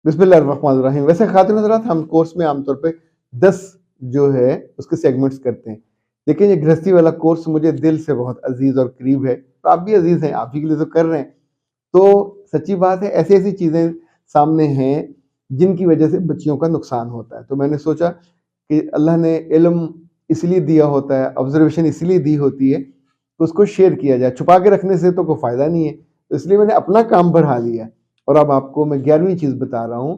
बिस्मिल्लाहिर्रहमानिर्रहीम। वैसे खातिन हज़रात, हम कोर्स में आमतौर पे 10 जो है उसके सेगमेंट्स करते हैं। लेकिन ये गृहस्थी वाला कोर्स मुझे दिल से बहुत अजीज़ और करीब है, और आप भी अजीज़ हैं, आप ही के लिए तो कर रहे हैं। तो सच्ची बात है, ऐसी-ऐसी चीज़ें सामने हैं जिनकी वजह से बच्चियों का नुकसान होता है। तो मैंने सोचा कि अल्लाह ने इल्म इसलिए दिया होता है, ऑब्ज़र्वेशन इसलिए दी होती है, तो उसको शेयर किया जाए। छुपा के रखने से तो कोई फ़ायदा नहीं है। तो इसलिए मैंने अपना काम बढ़ा लिया। और अब आपको मैं 11वीं चीज़ बता रहा हूँ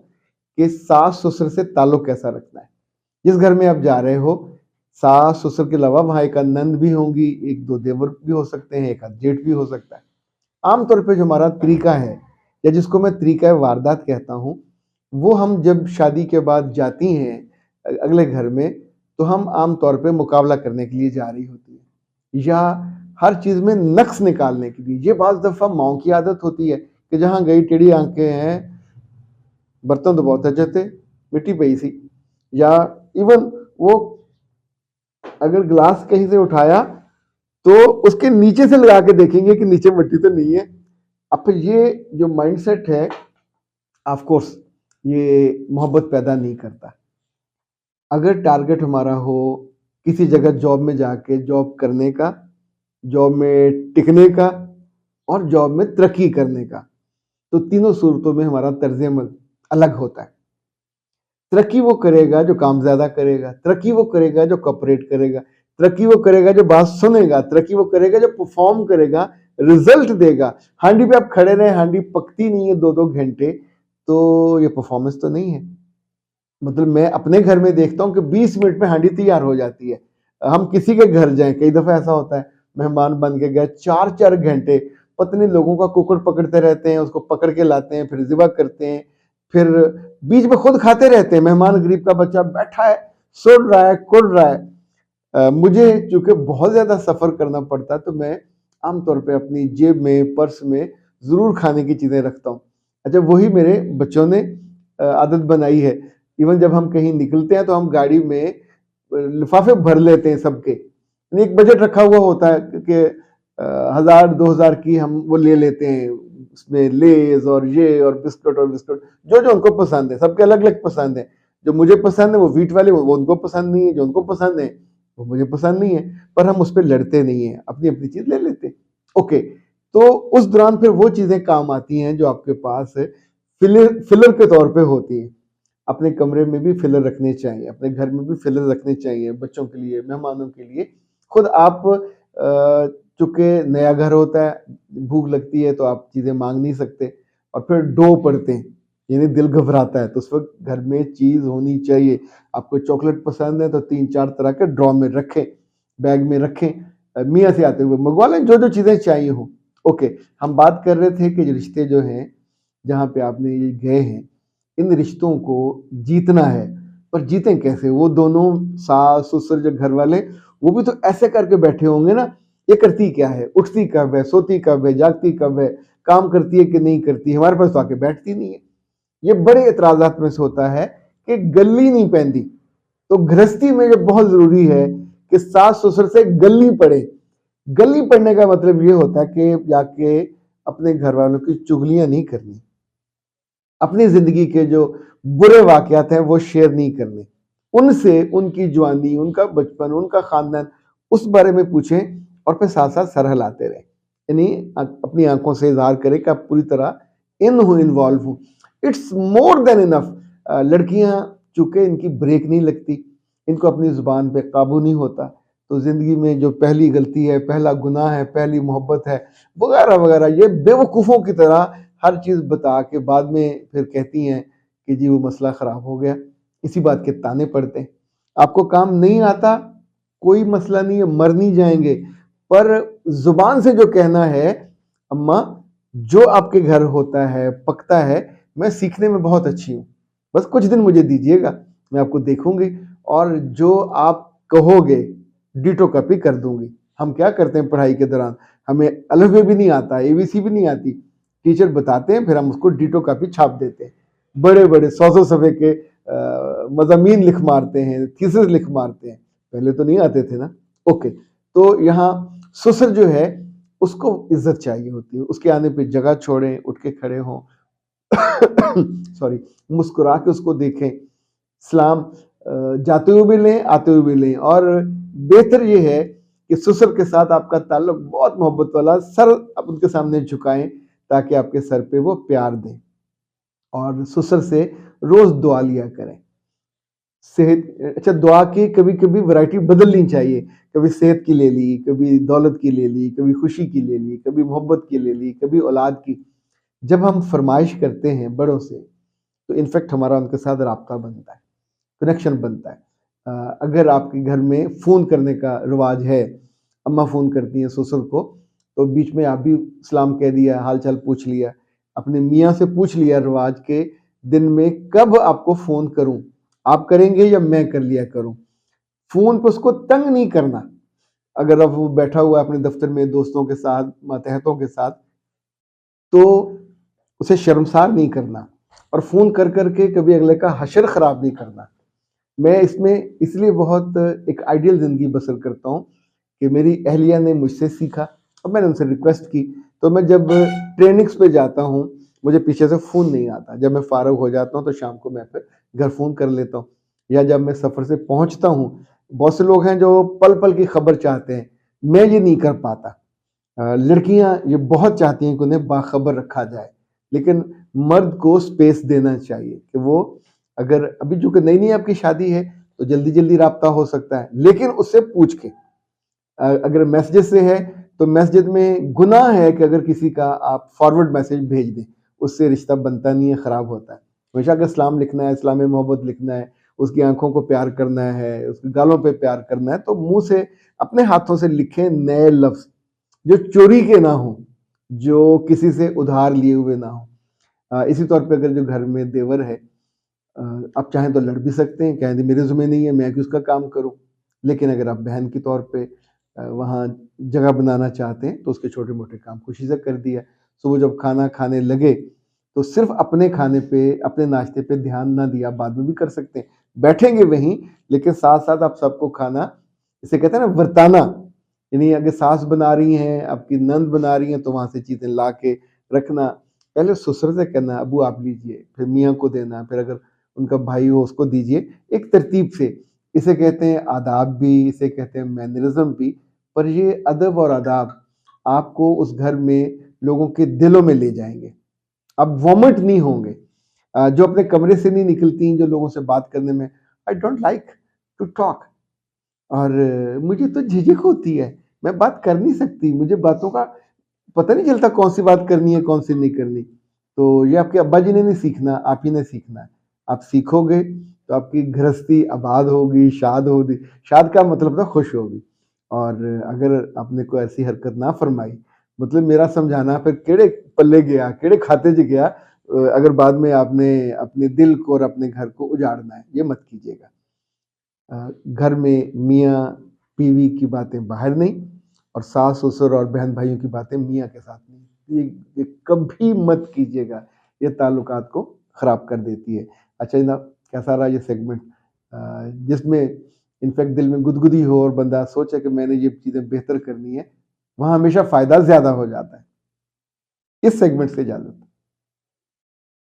कि सास-ससुर से ताल्लुक कैसा रखना है। जिस घर में आप जा रहे हो, सास-ससुर के अलावा वहाँ एक नंद भी होंगी, 1-2 देवर भी हो सकते हैं, एक आध जेठ भी हो सकता है। आम तौर पे जो हमारा तरीका है, या जिसको मैं तरीका वारदात कहता हूँ, वो हम जब शादी के बाद जाती हैं अगले घर में, तो हम आम तौर पे मुकाबला करने के लिए जा रही होती है, या हर चीज़ में नक्स निकालने के लिए। ये बाज़ दफ़ा माँओं की आदत होती है कि जहाँ गई टेढ़ी आँखें हैं, बर्तन तो बहुत अच्छे थे, मिट्टी पई सी। या इवन वो अगर ग्लास कहीं से उठाया तो उसके नीचे से लगा के देखेंगे कि नीचे मिट्टी तो नहीं है। अब फिर ये जो माइंडसेट है, ऑफ कोर्स ये मोहब्बत पैदा नहीं करता। अगर टारगेट हमारा हो किसी जगह जॉब में जाके जॉब करने का, जॉब में टिकने का, और जॉब में तरक्की करने का, तो तीनों सूरतों में हमारा तर्ज अमल अलग होता है। तरक्की वो करेगा जो काम ज़्यादा करेगा, तरक्की वो करेगा जो कॉपरेट करेगा, तरक्की वो करेगा जो बात सुनेगा, तरक्की वो करेगा जो परफॉर्म करेगा, रिजल्ट देगा। हांडी पे आप खड़े रहे, हांडी पकती नहीं है 2-2 घंटे, तो ये परफॉर्मेंस तो नहीं है। मतलब मैं अपने घर में देखता हूँ कि 20 मिनट में हांडी तैयार हो जाती है। हम किसी के घर जाएं, कई दफ़ा ऐसा होता है, मेहमान बन के गए, 4-4 घंटे पत्नी लोगों का कुकर पकड़ते रहते हैं, उसको पकड़ के लाते हैं, फिर ज़िबा करते हैं, फिर बीच में खुद खाते रहते हैं। मेहमान गरीब का बच्चा बैठा है, सुन रहा है, कुड़ रहा है। मुझे चूँकि बहुत ज़्यादा सफ़र करना पड़ता है, तो मैं आमतौर पे अपनी जेब में, पर्स में ज़रूर खाने की चीज़ें रखता हूँ। अच्छा, वही मेरे बच्चों ने आदत बनाई है। इवन जब हम कहीं निकलते हैं तो हम गाड़ी में लिफाफे भर लेते हैं सबके। यानी एक बजट रखा हुआ होता है कि 1000-2000 की हम वो ले लेते हैं। उसमें लेज़ और ये और बिस्कुट जो-जो उनको पसंद है, सबके अलग-अलग पसंद है। जो मुझे पसंद है वो व्हीट वाले, वो उनको पसंद नहीं है, जो उनको पसंद है वो मुझे पसंद नहीं है, पर हम उस पे लड़ते नहीं हैं, अपनी-अपनी चीज़ ले लेते हैं। ओके, तो उस दौरान फिर वो चीज़ें काम आती हैं जो आपके पास फिलर के तौर पे होती हैं। अपने कमरे में भी फिलर रखने चाहिए, अपने घर में भी फिलर रखने चाहिए, बच्चों के लिए, मेहमानों के लिए। खुद आप चूँकि नया घर होता है, भूख लगती है तो आप चीज़ें माँग नहीं सकते, और फिर डो पड़ते हैं, यानी दिल घबराता है, तो उस वक़्त घर में चीज़ होनी चाहिए। आपको चॉकलेट पसंद है तो 3-4 तरह के ड्रॉ में रखें, बैग में रखें। मियाँ से आते हुए मँगवा लें जो-जो चीज़ें चाहिए हों। ओके, हम बात कर रहे थे कि रिश्ते जो हैं, जहाँ पे आपने ये गए हैं, इन रिश्तों को जीतना है, पर जीतें कैसे? वो दोनों सास-ससुर जो घर वाले, वो भी तो ऐसे करके बैठे होंगे ना, ये करती क्या है? उठती कब है? सोती कब है? जागती कब है? काम करती है कि नहीं करती? हमारे पास तो आके बैठती नहीं है। ये बड़े एतराज़ात में से होता है कि गली नहीं पैंदी। तो गृहस्थी में ये बहुत ज़रूरी है कि सास-ससुर से गलनी पड़े। गलनी पड़ने का मतलब ये होता है कि जाके अपने घरवालों की चुगलियाँ नहीं करनी। अपनी ज़िंदगी के जो बुरे वाक़यात हैं वो शेयर नहीं करने। उनसे उनकी जवानी, उनका बचपन, उनका ख़ानदान, उस बारे में पूछें, और फिर साथ-साथ सर हिलाते रहें। यानी अपनी आँखों से इज़हार करें कि आप पूरी तरह इन्वॉल्व हो। It's more than enough. लड़कियाँ चूँकि इनकी ब्रेक नहीं लगती, इनको अपनी ज़ुबान पे काबू नहीं होता, तो ज़िंदगी में जो पहली गलती है, पहला गुनाह है, पहली मोहब्बत है, वग़ैरह-वग़ैरह, ये बेवकूफ़ों की तरह हर चीज़ बता के बाद में फिर कहती हैं कि जी वो मसला ख़राब हो गया। इसी बात के ताने पड़ते हैं। आपको काम नहीं आता, कोई मसला नहीं है, मर नहीं जाएँगे। पर ज़ुबान से जो कहना है, अम्मा जो आपके घर होता है, पकता है, मैं सीखने में बहुत अच्छी हूँ। बस कुछ दिन मुझे दीजिएगा, मैं आपको देखूँगी, और जो आप कहोगे डिटो कॉपी कर दूँगी। हम क्या करते हैं पढ़ाई के दौरान, हमें अलफ़ बे भी नहीं आता, एबीसी भी नहीं आती। टीचर बताते हैं, फिर हम उसको डिटो कॉपी छाप देते हैं। बड़े-बड़े 100-100 सफ़े के मज़ामीन लिख मारते हैं, थीसिस लिख मारते हैं। पहले तो नहीं आते थे ना। ओके, तो यहाँ ससुर जो है उसको इज़्ज़त चाहिए होती है। उसके आने पे जगह छोड़ें, उठ के खड़े हों, सॉरी, मुस्कुरा के उसको देखें, सलाम जाते हुए भी लें, आते हुए भी लें। और बेहतर ये है कि ससुर के साथ आपका ताल्लुक बहुत मोहब्बत वाला, सर आप उनके सामने झुकाएं ताकि आपके सर पे वो प्यार दें। और ससुर से रोज दुआ लिया करें। सेहत अच्छा, दुआ की कभी कभी वैरायटी बदलनी चाहिए। कभी सेहत की ले ली, कभी दौलत की ले ली, कभी खुशी की ले ली, कभी मोहब्बत की ले ली, कभी औलाद की। जब हम फरमाइश करते हैं बड़ों से, तो इनफैक्ट हमारा उनके साथ राब्ता बनता है, कनेक्शन बनता है। अगर आपके घर में फ़ोन करने का रिवाज है, अम्मा फ़ोन करती हैं ससुर को, तो बीच में आप भी सलाम कह दिया, हाल चाल पूछ लिया, अपने मियाँ से पूछ लिया रिवाज के दिन में कब आपको फ़ोन करूं, आप करेंगे या मैं कर लिया करूं। फ़ोन पे उसको तंग नहीं करना। अगर अब वो बैठा हुआ है अपने दफ्तर में दोस्तों के साथ, मातहतों के साथ, तो उसे शर्मसार नहीं करना और फ़ोन कर करके कभी अगले का हशर ख़राब नहीं करना। मैं इसमें इसलिए बहुत एक आइडियल ज़िंदगी बसर करता हूँ कि मेरी अहलिया ने मुझसे सीखा और मैंने उनसे रिक्वेस्ट की। तो मैं जब ट्रेनिंग्स पे जाता हूँ, मुझे पीछे से फ़ोन नहीं आता। जब मैं फ़ारग हो जाता हूँ तो शाम को मैं फिर घर फ़ोन कर लेता हूँ। या जब मैं सफ़र से पहुँचता हूँ, बहुत से लोग हैं जो पल-पल की खबर चाहते हैं, मैं ये नहीं कर पाता। लड़कियां ये बहुत चाहती हैं कि उन्हें बाखबर रखा जाए, लेकिन मर्द को स्पेस देना चाहिए कि वो, अगर अभी जो कि नई नई आपकी शादी है तो जल्दी जल्दी राब्ता हो सकता है, लेकिन उससे पूछ के। अगर मैसेज से है तो मैसेज में गुनाह है कि अगर किसी का आप फॉरवर्ड मैसेज भेज दें, उससे रिश्ता बनता नहीं है, खराब होता है। हमेशा अगर सलाम लिखना है, इस्लाम में मोहब्बत लिखना है, उसकी आंखों को प्यार करना है, उसके गालों पे प्यार करना है, तो मुंह से अपने हाथों से लिखें नए लफ्ज जो चोरी के ना हो, जो किसी से उधार लिए हुए ना हो। इसी तौर पे अगर जो घर में देवर है, आप चाहें तो लड़ भी सकते हैं, कहें मेरे ज़िम्मे नहीं है, मैं क्यों उसका काम करूँ। लेकिन अगर आप बहन के तौर पे वहाँ जगह बनाना चाहते हैं तो उसके छोटे मोटे काम खुशी से कर दिया। सुबह जब खाना खाने लगे तो सिर्फ अपने खाने पे, अपने नाश्ते पे ध्यान ना दिया, बाद में भी कर सकते हैं। बैठेंगे वहीं, लेकिन साथ साथ आप सबको खाना, इसे कहते हैं ना वर्ताना, यानी अगर सास बना रही हैं, आपकी नंद बना रही हैं, तो वहां से चीजें ला के रखना। पहले ससुर से कहना, अबू आप लीजिए, फिर मियाँ को देना, फिर अगर उनका भाई हो उसको दीजिए, एक तरतीब से। इसे कहते हैं आदाब भी, इसे कहते हैं मैनरिज्म भी। पर ये अदब और आदाब आपको उस घर में लोगों के दिलों में ले जाएंगे। आप वॉमिट नहीं होंगे। जो अपने कमरे से नहीं निकलती, जो लोगों से बात करने में, I don't like to talk, और मुझे तो झिझक होती है, मैं बात कर नहीं सकती, मुझे बातों का पता नहीं चलता कौन सी बात करनी है, कौन सी नहीं करनी। तो ये आपके अब्बा जी ने नहीं सीखना, आप ही ने सीखना है। आप सीखोगे तो आपकी गृहस्थी आबाद होगी, शाद होगी। शाद का मतलब था खुश होगी। और अगर आपने कोई ऐसी हरकत ना फरमाई, मतलब मेरा समझाना फिर केड़े पल्ले गया, केड़े खाते च गया, अगर बाद में आपने अपने दिल को और अपने घर को उजाड़ना है, ये मत कीजिएगा। घर में मियाँ बीवी की बातें बाहर नहीं, और सास ससुर और बहन भाइयों की बातें मियाँ के साथ नहीं। ये कभी मत कीजिएगा, ये ताल्लुकात को खराब कर देती है। अच्छा जनाब, कैसा रहा ये सेगमेंट, जिसमें इनफैक्ट दिल में गुदगुदी हो और बंदा सोचे कि मैंने ये चीज़ें बेहतर करनी है, वहाँ हमेशा फ़ायदा ज़्यादा हो जाता है। इस सेगमेंट से इजाज़त।